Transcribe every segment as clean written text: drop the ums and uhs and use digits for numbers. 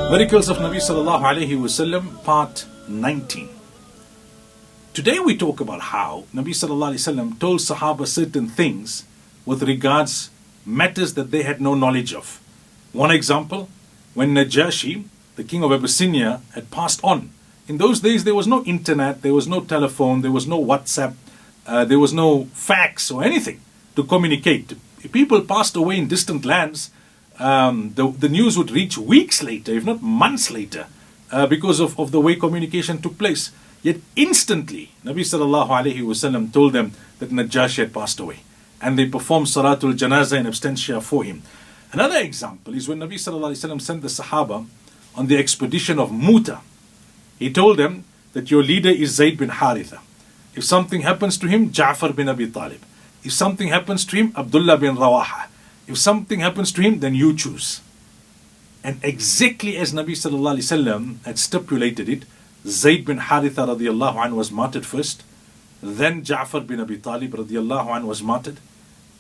Miracles of Nabi Sallallahu Alaihi Wasallam, part 19. Today we talk about how Nabi Sallallahu Alaihi Wasallam told Sahaba certain things with regards matters that they had no knowledge of. One example, when Najashi, the king of Abyssinia, had passed on. In those days there was no internet, there was no telephone, there was no WhatsApp, there was no fax or anything to communicate. If people passed away in distant lands, the news would reach weeks later, if not months later, because of the way communication took place. Yet instantly, Nabi Sallallahu Alaihi Wasallam told them that Najashi had passed away. And they performed Salatul Janazah in absentia for him. Another example is when Nabi Sallallahu Alaihi Wasallam sent the Sahaba on the expedition of Muta. He told them that your leader is Zayd bin Haritha. If something happens to him, Ja'far bin Abi Talib. If something happens to him, Abdullah bin Rawaha. If something happens to him, then you choose. And exactly as Nabi Sallallahu Alaihi Wasallam had stipulated it, Zayd bin Haritha radiallahu anhu was martyred first. Then Ja'far bin Abi Talib radiallahu anhu was martyred.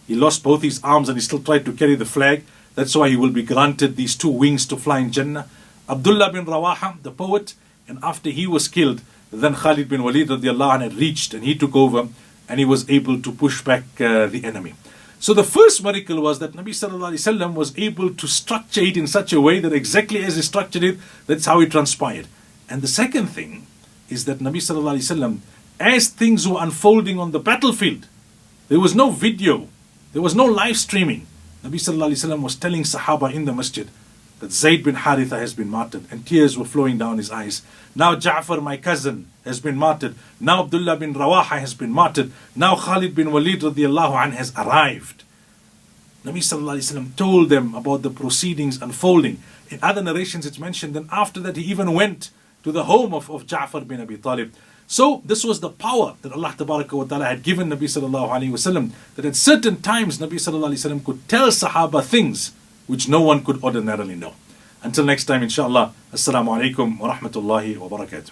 He lost both his arms and he still tried to carry the flag. That's why he will be granted these two wings to fly in Jannah. Abdullah bin Rawaha, the poet, and after he was killed, then Khalid bin Walid radiallahu anhu had reached and he took over and he was able to push back the enemy. So the first miracle was that Nabi Sallallahu Alaihi Wasallam was able to structure it in such a way that exactly as he structured it, that's how it transpired. And the second thing is that Nabi Sallallahu Alaihi Wasallam, as things were unfolding on the battlefield, there was no video, there was no live streaming. Nabi Sallallahu Alaihi Wasallam was telling Sahaba in the masjid that Zayd bin Haritha has been martyred, and tears were flowing down his eyes. Now Ja'far, my cousin, has been martyred. Now Abdullah bin Rawaha has been martyred. Now Khalid bin Walid radiallahu anhu has arrived. Nabi Sallallahu Alaihi Wasallam told them about the proceedings unfolding. In other narrations it's mentioned, and after that he even went to the home of Ja'far bin Abi Talib. So this was the power that Allah Tabaraka wa Ta'ala had given Nabi Sallallahu Alaihi Wasallam, that at certain times Nabi Sallallahu Alaihi Wasallam could tell Sahaba things which no one could ordinarily know. Until next time, inshallah, Assalamu alaikum wa rahmatullahi wa barakatuh.